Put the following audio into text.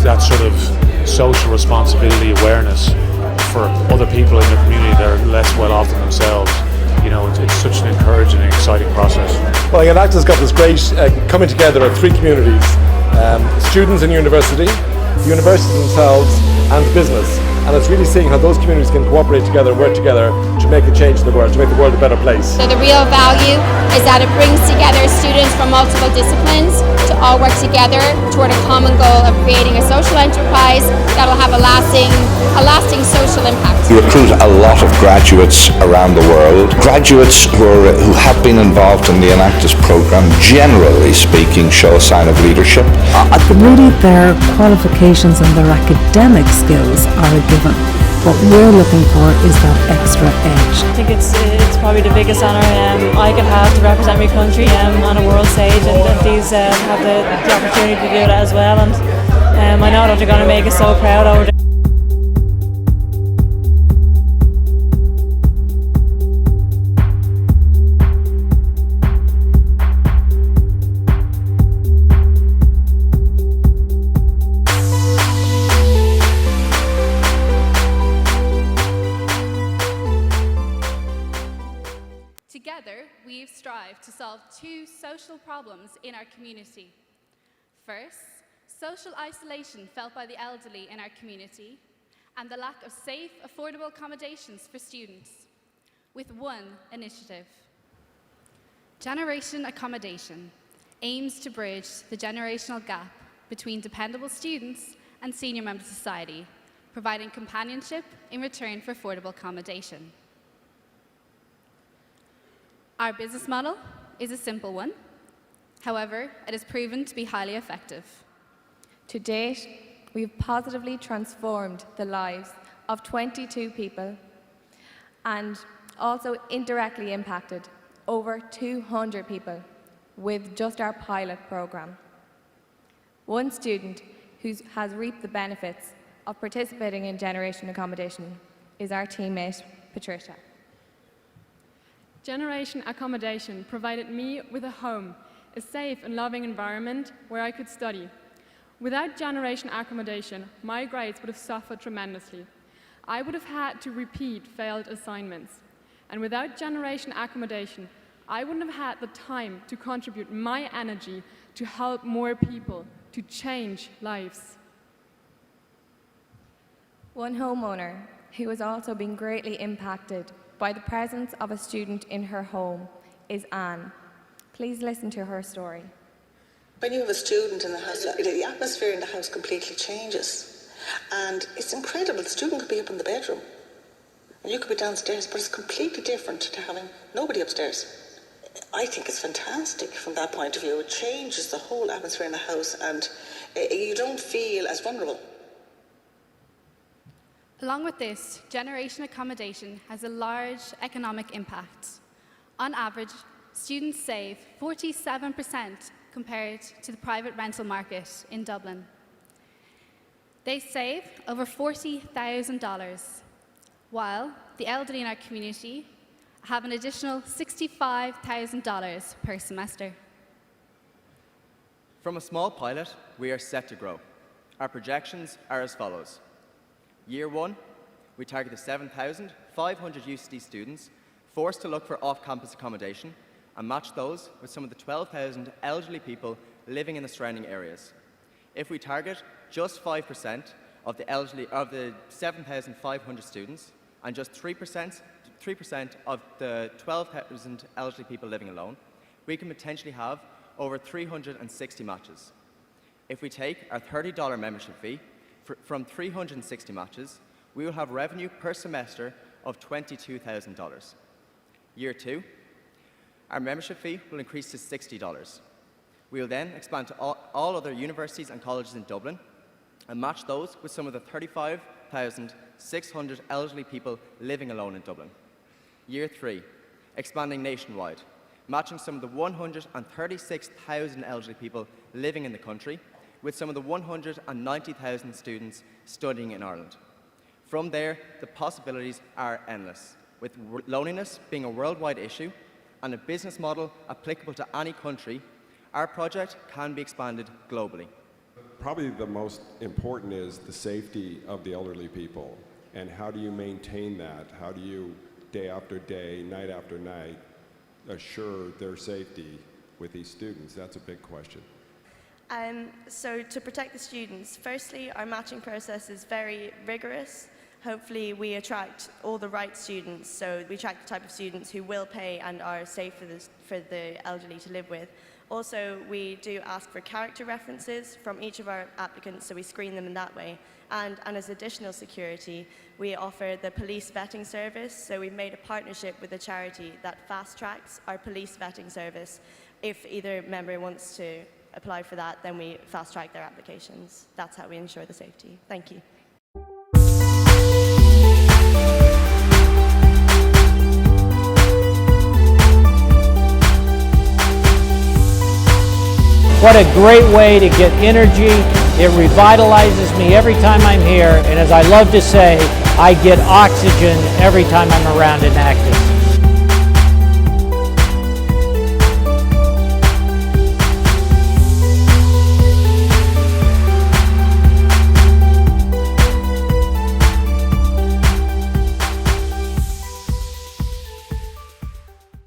that sort of social responsibility awareness for other people in the community that are less well off than themselves. You know, it's such an encouraging and exciting process. Well, Enactus got this great coming together of three communities: students in university, the universities themselves, and business. And it's really seeing how those communities can cooperate together and work together to make a change in the world, to make the world a better place. So the real value is that it brings together students from multiple disciplines to all work together toward a common goal of creating a social enterprise that will have a lasting social impact. We recruit a lot of graduates around the world. Graduates who have been involved in the Enactus programme, generally speaking, show a sign of leadership. Really, their qualifications and their academic skills are a given. What we're looking for is that extra edge. I think it's probably the biggest honour I could have to represent my country on a world stage, and these have the opportunity to do that as well. And I know that they're going to make us so proud over there. Together, we've strived to solve two social problems in our community. First, social isolation felt by the elderly in our community, and the lack of safe, affordable accommodations for students, with one initiative. Generation Accommodation aims to bridge the generational gap between dependable students and senior members of society, providing companionship in return for affordable accommodation. Our business model is a simple one. However, it has proven to be highly effective. To date, we've positively transformed the lives of 22 people and also indirectly impacted over 200 people with just our pilot program. One student who has reaped the benefits of participating in Generation Accommodation is our teammate, Patricia. Generation Accommodation provided me with a home, a safe and loving environment where I could study. Without Generation Accommodation, my grades would have suffered tremendously. I would have had to repeat failed assignments. And without Generation Accommodation, I wouldn't have had the time to contribute my energy to help more people, to change lives. One homeowner who has also been greatly impacted by the presence of a student in her home is Anne. Please listen to her story. When you have a student in the house, the atmosphere in the house completely changes. And it's incredible. The student could be up in the bedroom and you could be downstairs, but it's completely different to having nobody upstairs. I think it's fantastic from that point of view. It changes the whole atmosphere in the house and you don't feel as vulnerable. Along with this, Generation Accommodation has a large economic impact. On average, students save 47% compared to the private rental market in Dublin. They save over $40,000, while the elderly in our community have an additional $65,000 per semester. From a small pilot, we are set to grow. Our projections are as follows. Year 1, we targeted 7,500 UCD students forced to look for off-campus accommodation and match those with some of the 12,000 elderly people living in the surrounding areas. If we target just 5% of the 7,500 students and just 3% of the 12,000 elderly people living alone, we can potentially have over 360 matches. If we take our $30 membership fee from 360 matches, we will have revenue per semester of $22,000. Year 2, our membership fee will increase to $60. We will then expand to all other universities and colleges in Dublin and match those with some of the 35,600 elderly people living alone in Dublin. Year 3, expanding nationwide, matching some of the 136,000 elderly people living in the country with some of the 190,000 students studying in Ireland. From there, the possibilities are endless, with loneliness being a worldwide issue and a business model applicable to any country. Our project can be expanded globally. probably the most important is the safety of the elderly people. And how do you maintain that? How do you, day after day, night after night, assure their safety with these students? That's a big question. So to protect the students, firstly, our matching process is very rigorous. Hopefully we attract all the right students, so we attract the type of students who will pay and are safe for the elderly to live with. Also, we do ask for character references from each of our applicants, so we screen them in that way. And as additional security, we offer the police vetting service, so we've made a partnership with a charity that fast-tracks our police vetting service. If either member wants to apply for that, then we fast-track their applications. That's how we ensure the safety. Thank you. What a great way to get energy. It revitalizes me every time I'm here, and as I love to say, I get oxygen every time I'm around Enactus.